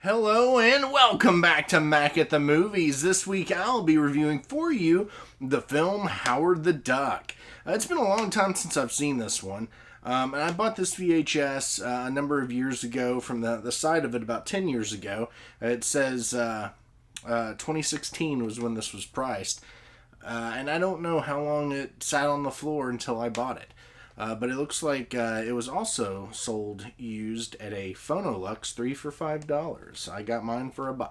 Hello and welcome back to Mac at the Movies. This week I'll be reviewing for you the film Howard the Duck. It's been a long time since I've seen this one. And I bought this VHS a number of years ago from the side of it about 10 years ago. It says 2016 was when this was priced. And I don't know how long it sat on the floor until I bought it. But it looks like it was also sold used at a Phonolux 3 for $5. I got mine for $1.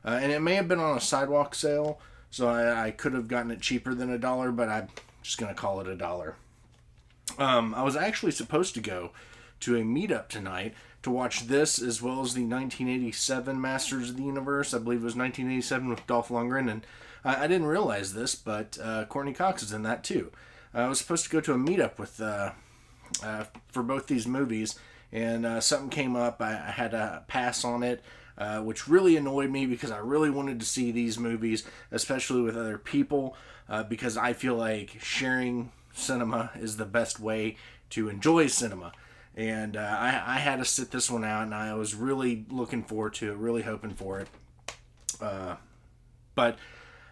And it may have been on a sidewalk sale, so I could have gotten it cheaper than $1, but I'm just going to call it $1. I was actually supposed to go to a meetup tonight to watch this as well as the 1987 Masters of the Universe. I believe it was 1987 with Dolph Lundgren, and I didn't realize this, but Courtney Cox is in that too. I was supposed to go to a meetup with for both these movies, and something came up. I had to pass on it, which really annoyed me because I really wanted to see these movies, especially with other people, because I feel like sharing cinema is the best way to enjoy cinema. And I had to sit this one out, and I was really looking forward to it, really hoping for it. But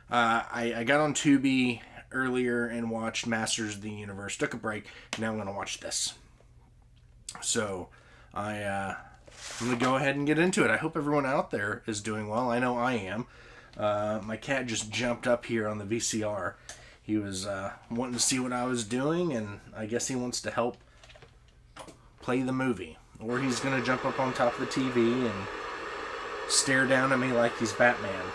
I got on Tubi earlier and watched Masters of the Universe, took a break, now I'm going to watch this. So I'm going to go ahead and get into it. I hope everyone out there is doing well. I know I am. My cat just jumped up here on the VCR. He was wanting to see what I was doing, and I guess he wants to help play the movie. Or he's going to jump up on top of the TV and stare down at me like he's Batman.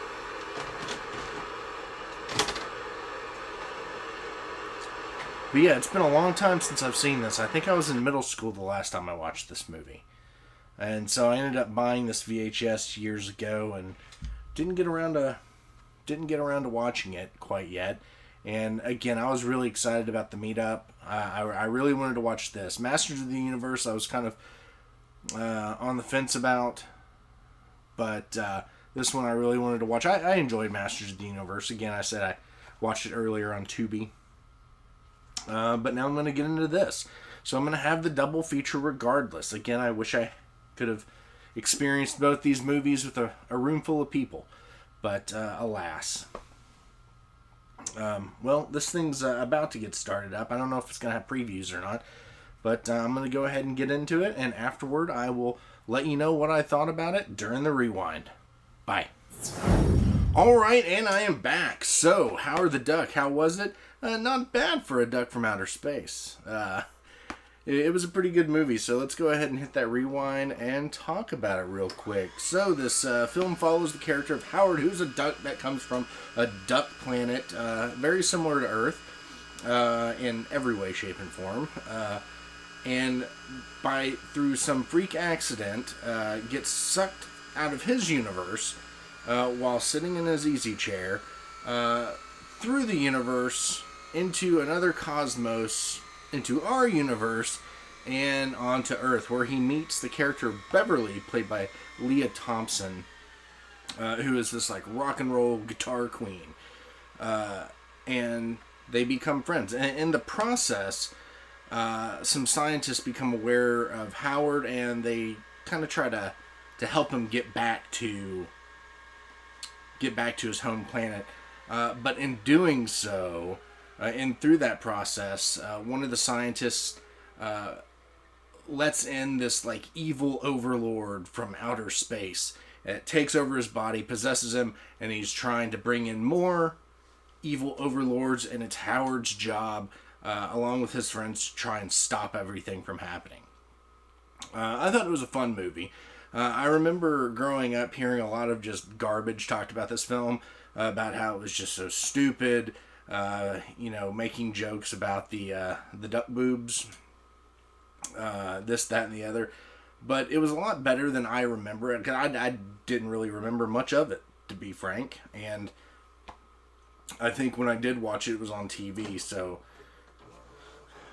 But yeah, it's been a long time since I've seen this. I think I was in middle school the last time I watched this movie. And so I ended up buying this VHS years ago and didn't get around to watching it quite yet. And again, I was really excited about the meetup. I really wanted to watch this. Masters of the Universe, I was kind of on the fence about. But this one I really wanted to watch. I enjoyed Masters of the Universe. Again, I said I watched it earlier on Tubi. But now I'm going to get into this. So I'm going to have the double feature regardless. Again, I wish I could have experienced both these movies with a room full of people. But alas. Well, this thing's about to get started up. I don't know if it's going to have previews or not. But I'm going to go ahead and get into it. And afterward, I will let you know what I thought about it during the rewind. Bye. Alright, and I am back. So, Howard the Duck, how was it? Not bad for a duck from outer space. It was a pretty good movie, so let's go ahead and hit that rewind and talk about it real quick. So, this film follows the character of Howard, who's a duck that comes from a duck planet, very similar to Earth, in every way, shape, and form. And through some freak accident, gets sucked out of his universe, while sitting in his easy chair, through the universe, into another cosmos, into our universe, and onto Earth, where he meets the character Beverly, played by Leah Thompson, who is this like rock and roll guitar queen. And they become friends. And in the process, some scientists become aware of Howard, and they kind of try to help him get back to his home planet. But in doing so, and through that process, one of the scientists lets in this like evil overlord from outer space. It takes over his body, possesses him, and he's trying to bring in more evil overlords, and it's Howard's job, along with his friends, to try and stop everything from happening. I thought it was a fun movie. I remember growing up hearing a lot of just garbage talked about this film, about how it was just so stupid, making jokes about the duck boobs, this, that, and the other. But it was a lot better than I remember it, because I didn't really remember much of it, to be frank. And I think when I did watch it, it was on TV, so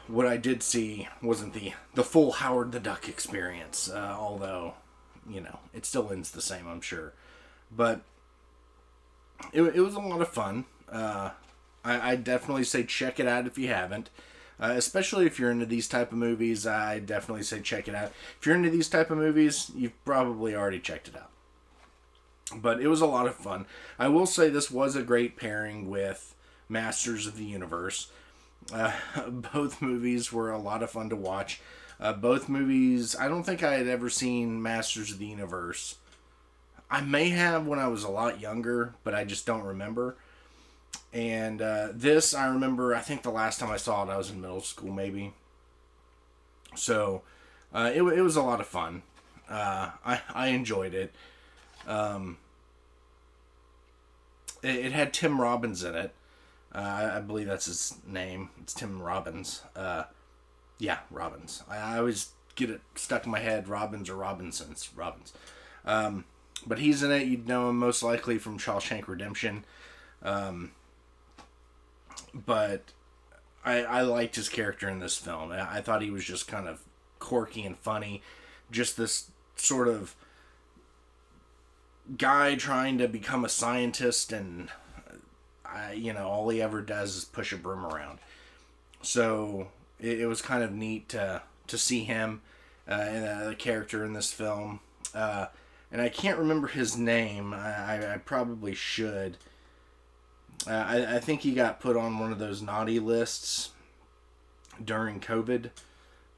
what I did see wasn't the full Howard the Duck experience, although, it still ends the same, I'm sure. But it was a lot of fun. I definitely say check it out if you haven't. Especially if you're into these type of movies, I definitely say check it out. If you're into these type of movies, you've probably already checked it out. But it was a lot of fun. I will say this was a great pairing with Masters of the Universe. Both movies were a lot of fun to watch. Both movies, I don't think I had ever seen Masters of the Universe. I may have when I was a lot younger, but I just don't remember. And this, I remember, I think the last time I saw it, I was in middle school, maybe. So, it was a lot of fun. I enjoyed it. It had Tim Robbins in it. I believe that's his name. It's Tim Robbins. Yeah, Robbins. I always get it stuck in my head, Robbins or Robinsons. Robbins. But he's in it. You'd know him most likely from Shawshank Redemption. But I liked his character in this film. I thought he was just kind of quirky and funny. Just this sort of guy trying to become a scientist, and all he ever does is push a broom around. So it was kind of neat to see him and the character in this film. And I can't remember his name. I probably should. I think he got put on one of those naughty lists during COVID.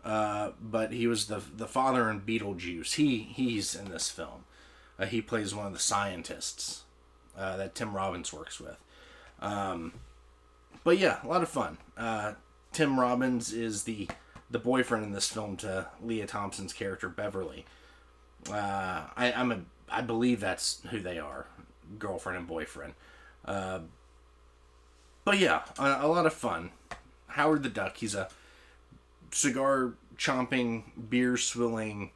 But he was the father in Beetlejuice. He's in this film. He plays one of the scientists that Tim Robbins works with. But yeah, a lot of fun. Tim Robbins is the boyfriend in this film to Leah Thompson's character Beverly. I believe that's who they are, girlfriend and boyfriend. But yeah, a lot of fun. Howard the Duck. He's a cigar chomping, beer swilling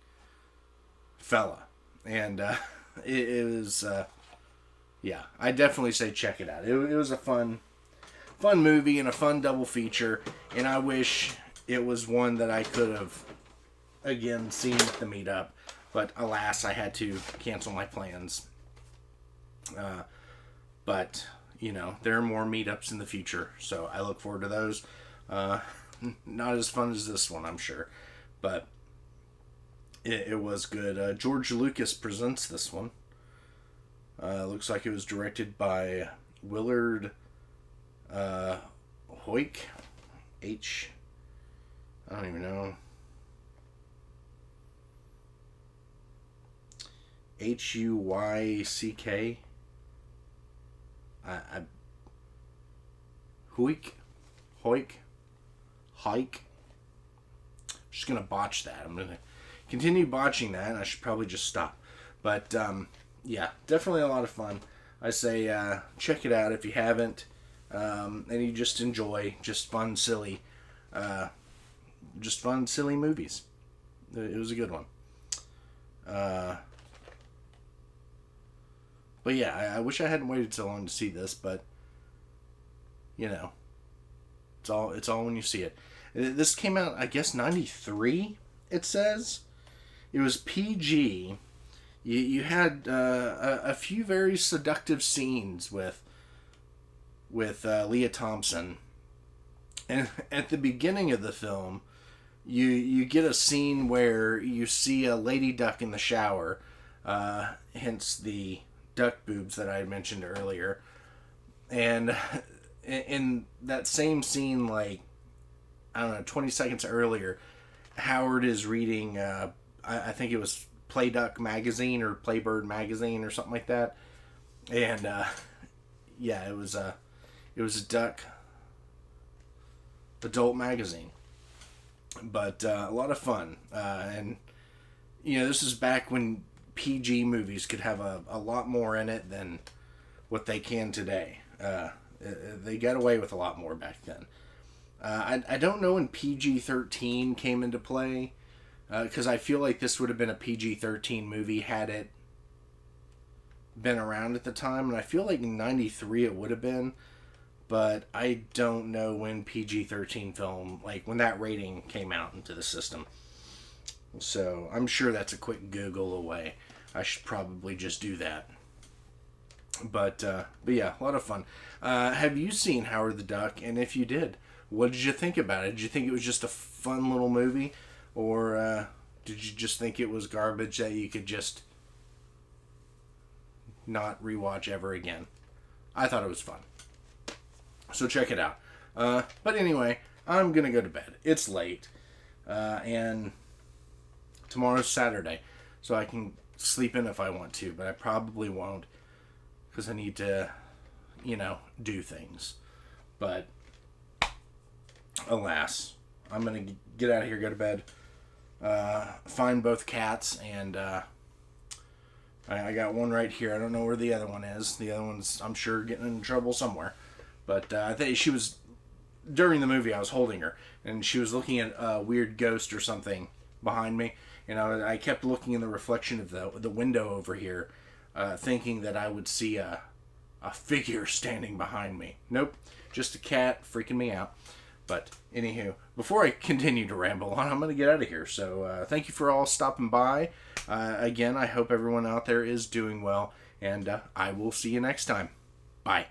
fella. And it was, yeah, I definitely say check it out. It was a fun movie and a fun double feature. And I wish it was one that I could have, again, seen at the meetup. But alas, I had to cancel my plans. But, there are more meetups in the future. So I look forward to those. Not as fun as this one, I'm sure. But it was good. George Lucas presents this one. Looks like it was directed by Willard Hoyk. I don't even know. Huyck. Hike. Just gonna botch that. I'm gonna continue botching that, and I should probably just stop. But yeah, definitely a lot of fun. I say check it out if you haven't, and you just enjoy just fun, silly movies. It was a good one. But yeah, I wish I hadn't waited so long to see this, but it's all when you see it. This came out, I guess, 93. It says it was PG. You had a few very seductive scenes with Leah Thompson, and at the beginning of the film, you get a scene where you see a lady duck in the shower, hence the duck boobs that I mentioned earlier, and in that same scene, like, I don't know, 20 seconds earlier, Howard is reading, I think it was Play Duck magazine or Playbird magazine or something like that, and yeah, it was a duck adult magazine, but a lot of fun, and this is back when PG movies could have a lot more in it than what they can today. They got away with a lot more back then. I don't know when PG-13 came into play, because I feel like this would have been a PG-13 movie had it been around at the time, and I feel like in 93 it would have been, but I don't know when PG-13 film, like when that rating came out into the system. So I'm sure that's a quick Google away. I should probably just do that. But yeah, a lot of fun. Have you seen Howard the Duck? And if you did, What did you think about it? Did you think it was just a fun little movie? Or did you just think it was garbage that you could just not rewatch ever again? I thought it was fun. So check it out. But anyway, I'm going to go to bed. It's late. And tomorrow's Saturday. So I can sleep in if I want to. But I probably won't. Because I need to, do things. But alas, I'm going to get out of here, go to bed. Find both cats. And I got one right here. I don't know where the other one is. The other one's, I'm sure, getting in trouble somewhere. But I think she was, during the movie, I was holding her. And she was looking at a weird ghost or something behind me. And I kept looking in the reflection of the window over here, thinking that I would see a figure standing behind me. Nope, just a cat freaking me out. But anywho, before I continue to ramble on, I'm going to get out of here. So thank you for all stopping by. Again, I hope everyone out there is doing well. And I will see you next time. Bye.